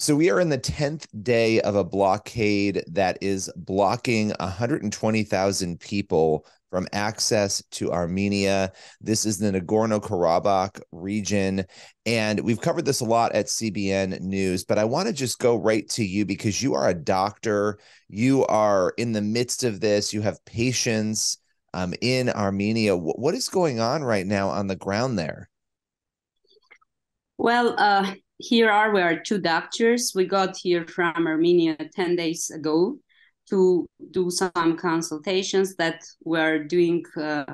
So we are in the 10th day of a blockade that is blocking 120,000 people from access to Armenia. This is the Nagorno-Karabakh region, and we've covered this a lot at CBN News, but I want to just go right to you because you are a doctor. You are in the midst of this. You have patients in Armenia. What is going on right now on the ground there? Well, we are two doctors. We got here from Armenia 10 days ago to do some consultations that we're doing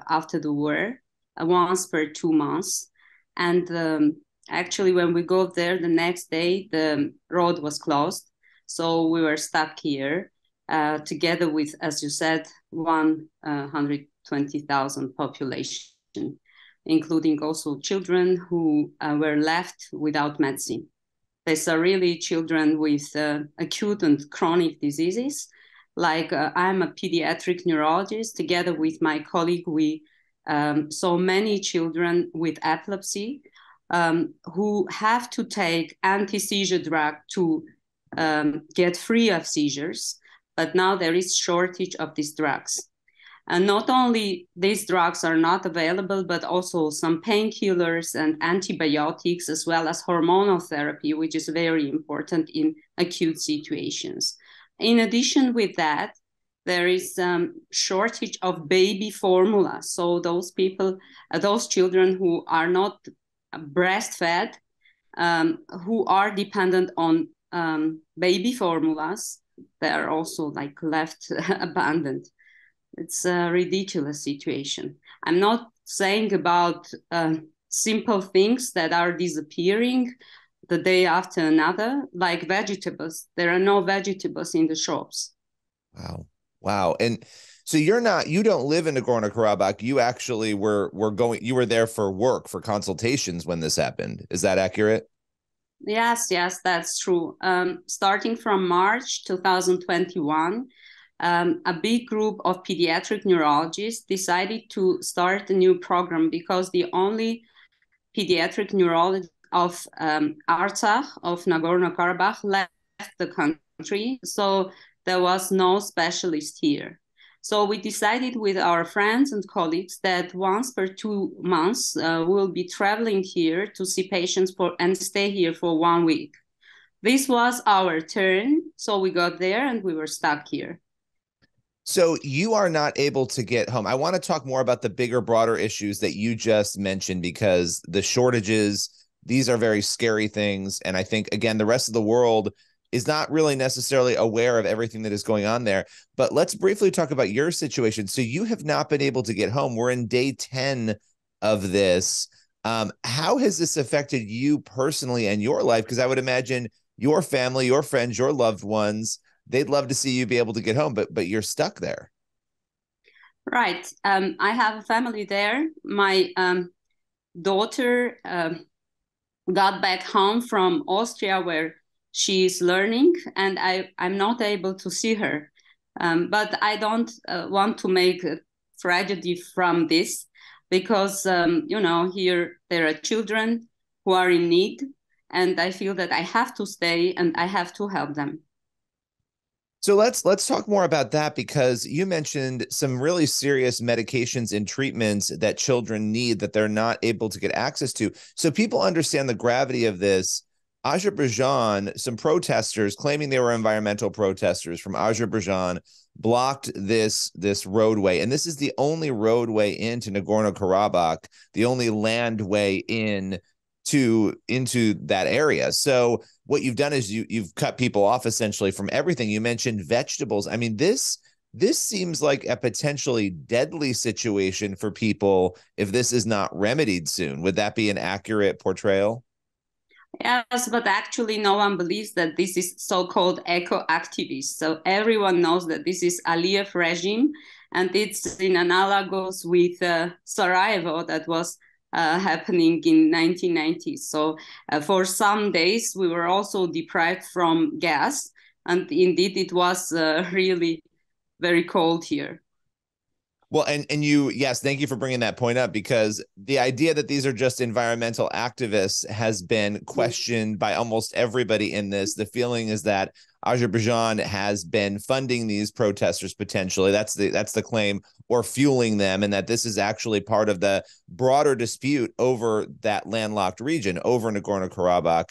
after the war, once per 2 months. And actually, when we got there the next day, the road was closed. So we were stuck here together with, as you said, 120,000 population, including also children who were left without medicine. These are really children with acute and chronic diseases. Like I'm a pediatric neurologist. Together with my colleague, we saw many children with epilepsy who have to take anti-seizure drug to get free of seizures. But now there is shortage of these drugs. And not only these drugs are not available, but also some painkillers and antibiotics, as well as hormonal therapy, which is very important in acute situations. In addition with that, there is shortage of baby formula. So those people, those children who are not breastfed, who are dependent on baby formulas, they are also like left abandoned. It's a ridiculous situation. I'm not saying about simple things that are disappearing the day after another, like vegetables. There are no vegetables in the shops. Wow. Wow. And so you don't live in Nagorno-Karabakh. You actually you were there for work, for consultations when this happened. Is that accurate? Yes, that's true. Starting from March 2021, a big group of pediatric neurologists decided to start a new program because the only pediatric neurologist of Artsakh, of Nagorno-Karabakh, left the country. So there was no specialist here. So we decided with our friends and colleagues that once per 2 months, we'll be traveling here to see patients and stay here for 1 week. This was our turn. So we got there and we were stuck here. So you are not able to get home. I want to talk more about the bigger, broader issues that you just mentioned, because the shortages, these are very scary things. And I think, again, the rest of the world is not really necessarily aware of everything that is going on there. But let's briefly talk about your situation. So you have not been able to get home. We're in day 10 of this. How has this affected you personally and your life? Because I would imagine your family, your friends, your loved ones, they'd love to see you be able to get home, but you're stuck there. Right. I have a family there. My daughter got back home from Austria, where she is learning, and I'm not able to see her. But I don't want to make a tragedy from this, because, here there are children who are in need, and I feel that I have to stay and I have to help them. So let's talk more about that, because you mentioned some really serious medications and treatments that children need that they're not able to get access to. So people understand the gravity of this. Azerbaijan, some protesters claiming they were environmental protesters from Azerbaijan, blocked this roadway. And this is the only roadway into Nagorno-Karabakh, the only landway into that area. So what you've done is you've cut people off essentially from everything. You mentioned vegetables. I mean, this seems like a potentially deadly situation for people if this is not remedied soon. Would that be an accurate portrayal? Yes, but actually no one believes that this is so-called eco-activists. So everyone knows that this is Aliyev regime, and it's in analogous with Sarajevo that was happening in 1990s. So for some days, we were also deprived from gas. And indeed, it was really very cold here. Well, and you, yes, thank you for bringing that point up, because the idea that these are just environmental activists has been questioned by almost everybody in this. The feeling is that Azerbaijan has been funding these protesters potentially. That's the claim, or fueling them, and that this is actually part of the broader dispute over that landlocked region, over Nagorno-Karabakh,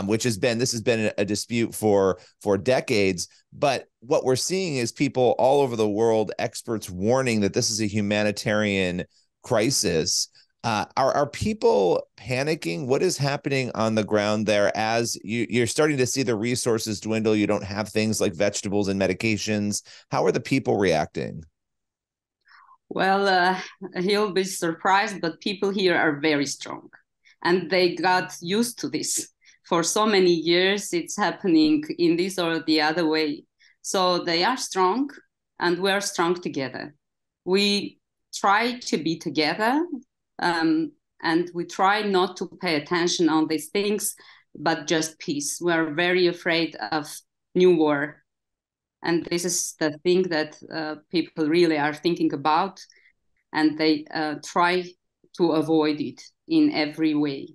which has been a dispute for decades. But what we're seeing is people all over the world, experts warning that this is a humanitarian crisis. Are people panicking? What is happening on the ground there as you're starting to see the resources dwindle? You don't have things like vegetables and medications. How are the people reacting? Well, he'll be surprised, but people here are very strong, and they got used to this. For so many years, it's happening in this or the other way. So they are strong, and we're strong together. We try to be together, and we try not to pay attention on these things, but just peace. We're very afraid of new war. And this is the thing that people really are thinking about, and they try to avoid it in every way.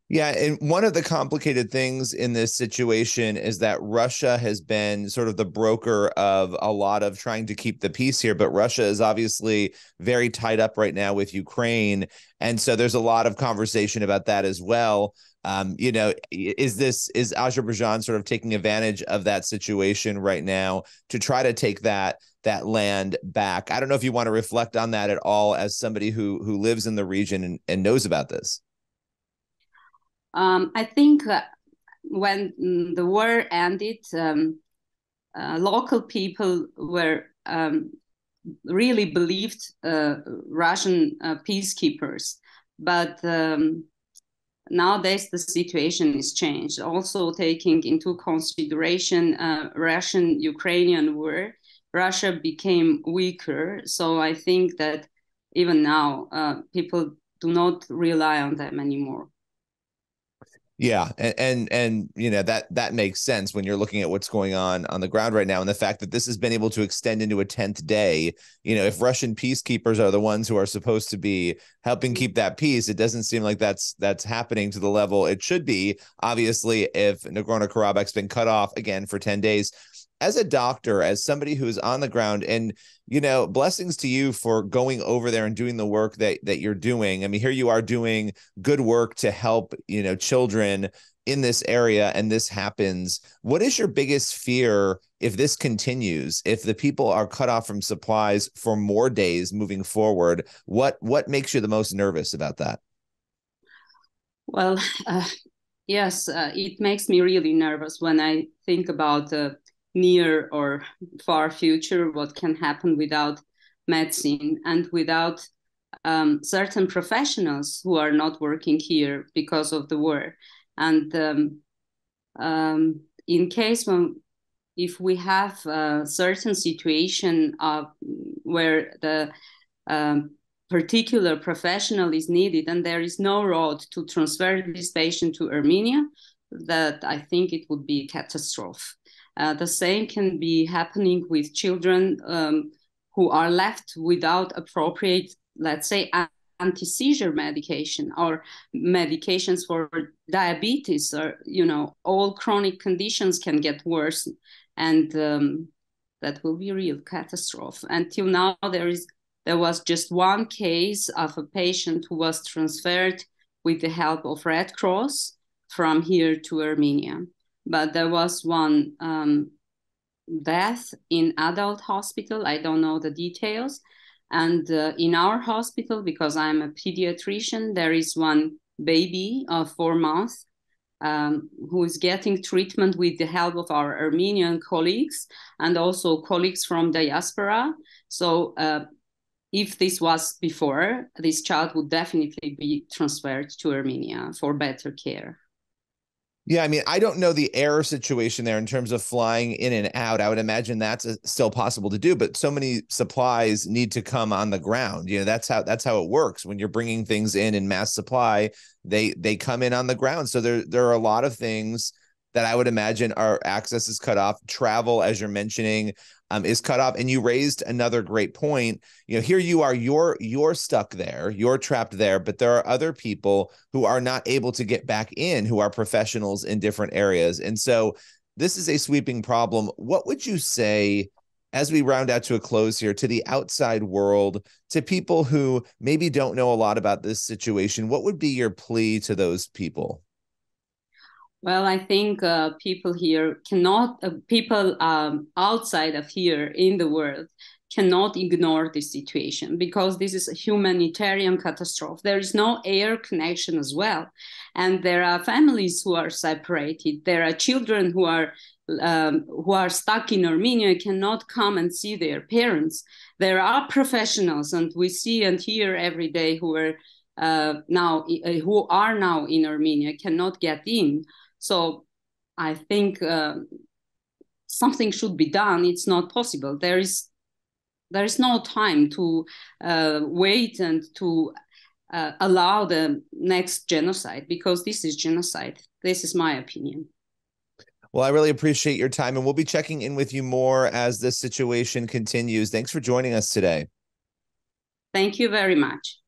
Yeah, and one of the complicated things in this situation is that Russia has been sort of the broker of a lot of trying to keep the peace here, but Russia is obviously very tied up right now with Ukraine, and so there's a lot of conversation about that as well. Is Azerbaijan sort of taking advantage of that situation right now to try to take that land back? I don't know if you want to reflect on that at all as somebody who lives in the region and knows about this. I think when the war ended, local people were really believed Russian peacekeepers, but nowadays the situation is changed. Also taking into consideration Russian-Ukrainian war, Russia became weaker. So I think that even now people do not rely on them anymore. Yeah, and that makes sense when you're looking at what's going on the ground right now, and the fact that this has been able to extend into a 10th day. If Russian peacekeepers are the ones who are supposed to be helping keep that peace, it doesn't seem like that's happening to the level it should be. Obviously, if Nagorno-Karabakh's been cut off again for 10 days. As a doctor, as somebody who's on the ground, and blessings to you for going over there and doing the work that you're doing. I mean, here you are doing good work to help children in this area, and this happens. What is your biggest fear if this continues, if the people are cut off from supplies for more days moving forward? What makes you the most nervous about that? Well, yes, it makes me really nervous when I think about the near or far future, what can happen without medicine and without certain professionals who are not working here because of the war. And in case if we have a certain situation where the particular professional is needed and there is no road to transfer this patient to Armenia, that I think it would be a catastrophe. The same can be happening with children who are left without appropriate, let's say, anti-seizure medication or medications for diabetes, or all chronic conditions can get worse, and that will be a real catastrophe. Until now, there was just one case of a patient who was transferred with the help of Red Cross from here to Armenia. But there was one death in adult hospital. I don't know the details. And in our hospital, because I'm a pediatrician, there is one baby of 4 months who is getting treatment with the help of our Armenian colleagues and also colleagues from diaspora. So if this was before, this child would definitely be transferred to Armenia for better care. Yeah, I mean, I don't know the air situation there in terms of flying in and out. I would imagine that's still possible to do, but so many supplies need to come on the ground. That's how it works. When you're bringing things in mass supply, they come in on the ground. So there are a lot of things that I would imagine our access is cut off. Travel, as you're mentioning, is cut off. And you raised another great point. You know, here you are, you're stuck there, you're trapped there, but there are other people who are not able to get back in, who are professionals in different areas. And so this is a sweeping problem. What would you say, as we round out to a close here, to the outside world, to people who maybe don't know a lot about this situation? What would be your plea to those people? Well, I think people here cannot, people outside of here in the world cannot ignore this situation, because this is a humanitarian catastrophe. There is no air connection as well. And there are families who are separated. There are children who are stuck in Armenia, cannot come and see their parents. There are professionals, and we see and hear every day, who are now in Armenia, cannot get in. So I think something should be done. It's not possible. There is no time to wait and to allow the next genocide, because this is genocide. This is my opinion. Well, I really appreciate your time, and we'll be checking in with you more as this situation continues. Thanks for joining us today. Thank you very much.